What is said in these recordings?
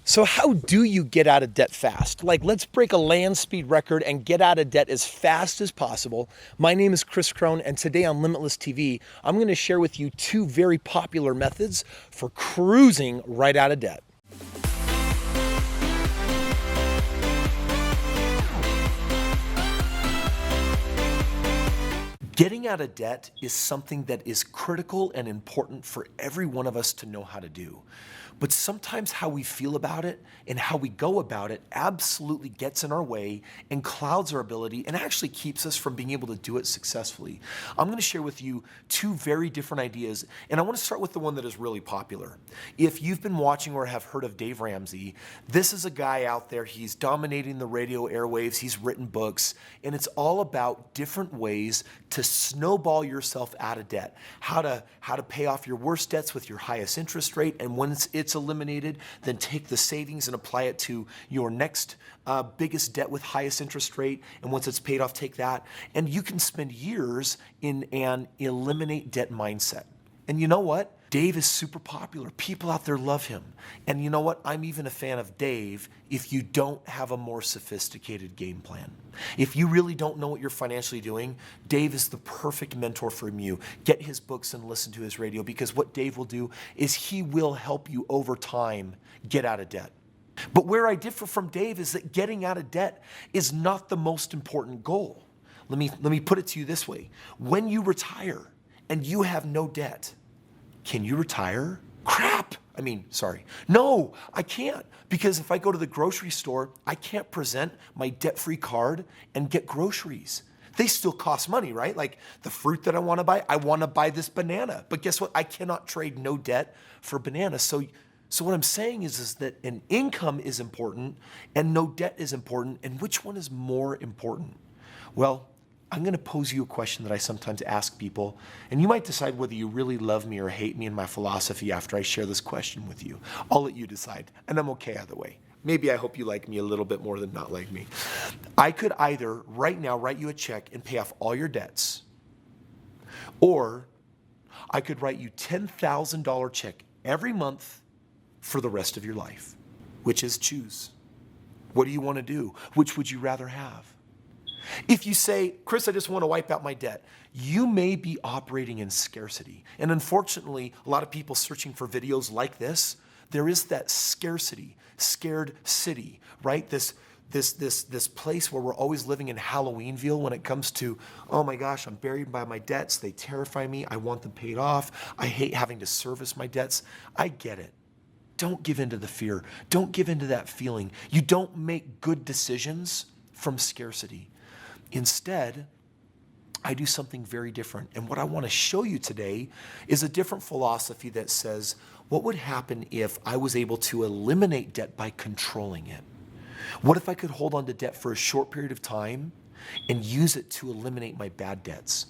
So how do you get out of debt fast? Like, let's break a land speed record and get out of debt as fast as possible. My name is Kris Krohn, and today on Limitless TV, I'm going to share with you two very popular methods for cruising right out of debt. Getting out of debt is something that is critical and important for every one of us to know how to do. But sometimes how we feel about it and how we go about it absolutely gets in our way and clouds our ability and actually keeps us from being able to do it successfully. I'm going to share with you two very different ideas, and I want to start with the one that is really popular. If you've been watching or have heard of Dave Ramsey, this is a guy out there. He's dominating the radio airwaves. He's written books, and it's all about different ways to snowball yourself out of debt. How to pay off your worst debts with your highest interest rate, and when it's eliminated, then take the savings and apply it to your next biggest debt with highest interest rate, and once it's paid off, take that. And you can spend years in an eliminate debt mindset. And you know what? Dave is super popular. People out there love him. And you know what? I'm even a fan of Dave if you don't have a more sophisticated game plan. If you really don't know what you're financially doing, Dave is the perfect mentor for you. Get his books and listen to his radio, because what Dave will do is he will help you over time get out of debt. But where I differ from Dave is that getting out of debt is not the most important goal. Let me put it to you this way. When you retire and you have no debt, can you retire? Crap. No, I can't. Because if I go to the grocery store, I can't present my debt-free card and get groceries. They still cost money, right? Like the fruit that I want to buy this banana. But guess what? I cannot trade no debt for banana. So what I'm saying is that an income is important and no debt is important. And which one is more important? Well, I'm going to pose you a question that I sometimes ask people, and you might decide whether you really love me or hate me and my philosophy after I share this question with you. I'll let you decide, and I'm okay either way. Maybe I hope you like me a little bit more than not like me. I could either right now write you a check and pay off all your debts, or I could write you $10,000 check every month for the rest of your life. Which is choose. What do you want to do? Which would you rather have? If you say, Kris, I just want to wipe out my debt, you may be operating in scarcity. And unfortunately, a lot of people searching for videos like this, there is that scarcity, scared city, right? This place where we're always living in Halloweenville when it comes to, oh my gosh, I'm buried by my debts. They terrify me. I want them paid off. I hate having to service my debts. I get it. Don't give in to the fear. Don't give in to that feeling. You don't make good decisions from scarcity. Instead, I do something very different. And what I want to show you today is a different philosophy that says, what would happen if I was able to eliminate debt by controlling it? What if I could hold on to debt for a short period of time and use it to eliminate my bad debts?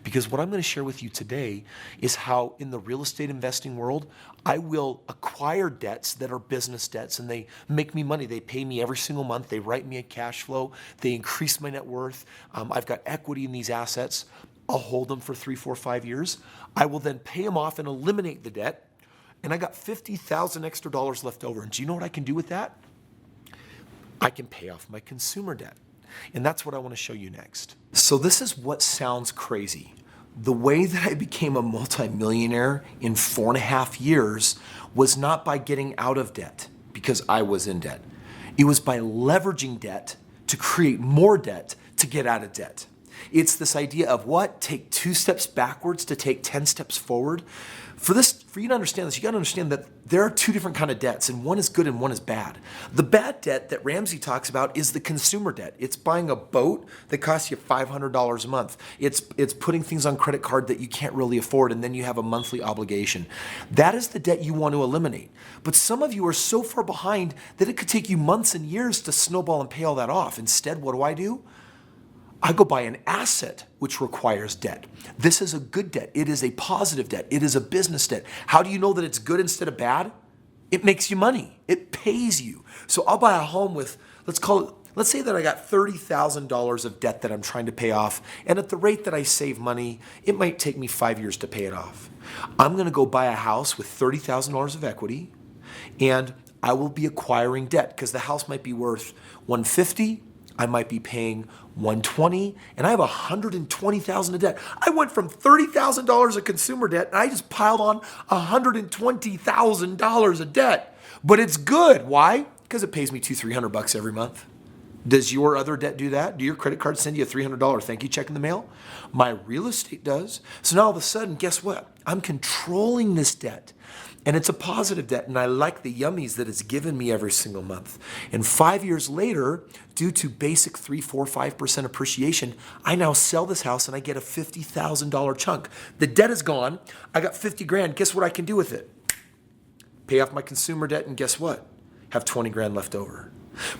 Because what I'm going to share with you today is how in the real estate investing world, I will acquire debts that are business debts, and they make me money. They pay me every single month. They write me a cash flow. They increase my net worth. I've got equity in these assets. I'll hold them for 3, 4, 5 years. I will then pay them off and eliminate the debt. And I got $50,000 extra dollars left over. And do you know what I can do with that? I can pay off my consumer debt. And that's what I want to show you next. So this is what sounds crazy. The way that I became a multimillionaire in 4.5 years was not by getting out of debt because I was in debt. It was by leveraging debt to create more debt to get out of debt. It's this idea of what? Take 2 steps backwards to take 10 steps forward. For you to understand this, you got to understand that there are 2 different kind of debts, and one is good and one is bad. The bad debt that Ramsey talks about is the consumer debt. It's buying a boat that costs you $500 a month. It's putting things on credit card that you can't really afford, and then you have a monthly obligation. That is the debt you want to eliminate. But some of you are so far behind that it could take you months and years to snowball and pay all that off. Instead, what do? I go buy an asset which requires debt. This is a good debt. It is a positive debt. It is a business debt. How do you know that it's good instead of bad? It makes you money. It pays you. So I'll buy a home with, let's say that I got $30,000 of debt that I'm trying to pay off. And at the rate that I save money, it might take me 5 years to pay it off. I'm going to go buy a house with $30,000 of equity, and I will be acquiring debt because the house might be worth 150, I might be paying 120, and I have 120,000 of debt. I went from $30,000 of consumer debt, and I just piled on $120,000 of debt. But it's good. Why? Because it pays me $200-300 every month. Does your other debt do that? Do your credit card send you a $300 thank you check in the mail? My real estate does. So now all of a sudden, guess what? I'm controlling this debt. And it's a positive debt, and I like the yummies that it's given me every single month. And 5 years later, due to basic 3, 4, 5% appreciation, I now sell this house and I get a $50,000 chunk. The debt is gone. I got 50 grand. Guess what I can do with it? Pay off my consumer debt, and guess what? Have 20 grand left over.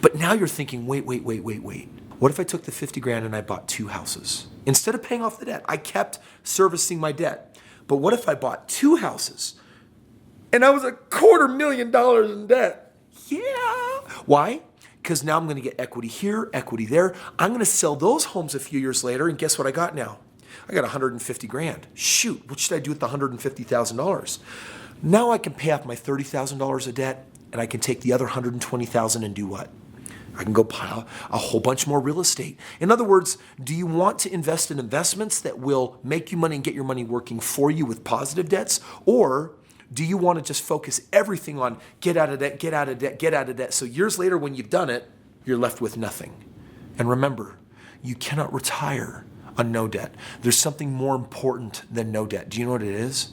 But now you're thinking, wait. What if I took the 50 grand and I bought 2 houses? Instead of paying off the debt, I kept servicing my debt. But what if I bought 2 houses? And I was $250,000 in debt. Yeah. Why? Because now I'm going to get equity here, equity there. I'm going to sell those homes a few years later, and guess what I got now? I got 150 grand. Shoot, what should I do with the $150,000? Now I can pay off my $30,000 of debt, and I can take the other $120,000 and do what? I can go pile a whole bunch more real estate. In other words, do you want to invest in investments that will make you money and get your money working for you with positive debts? Or do you want to just focus everything on get out of debt, get out of debt, get out of debt? So years later, when you've done it, you're left with nothing. And remember, you cannot retire on no debt. There's something more important than no debt. Do you know what it is?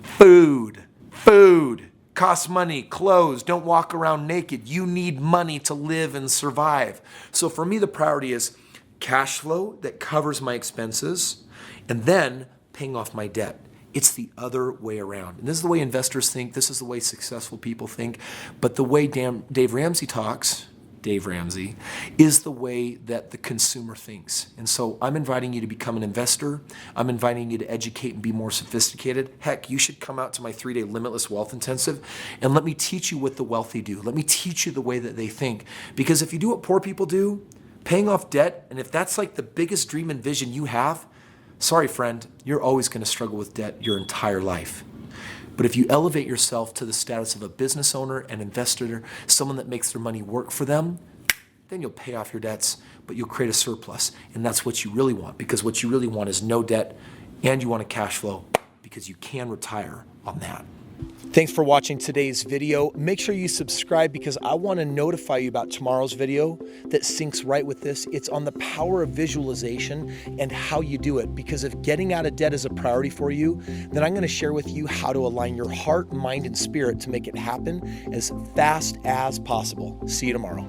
Food. Food. Costs money, clothes, don't walk around naked. You need money to live and survive. So for me, the priority is cash flow that covers my expenses and then paying off my debt. It's the other way around. And this is the way investors think. This is the way successful people think. But the way Dave Ramsey talks, Dave Ramsey, is the way that the consumer thinks. And so I'm inviting you to become an investor. I'm inviting you to educate and be more sophisticated. Heck, you should come out to my 3-day Limitless Wealth Intensive and let me teach you what the wealthy do. Let me teach you the way that they think. Because if you do what poor people do, paying off debt, and if that's like the biggest dream and vision you have, sorry, friend, you're always going to struggle with debt your entire life. But if you elevate yourself to the status of a business owner, an investor, someone that makes their money work for them, then you'll pay off your debts, but you'll create a surplus. And that's what you really want, because what you really want is no debt, and you want a cash flow, because you can retire on that. Thanks for watching today's video. Make sure you subscribe because I want to notify you about tomorrow's video that syncs right with this. It's on the power of visualization and how you do it. Because if getting out of debt is a priority for you, then I'm going to share with you how to align your heart, mind, and spirit to make it happen as fast as possible. See you tomorrow.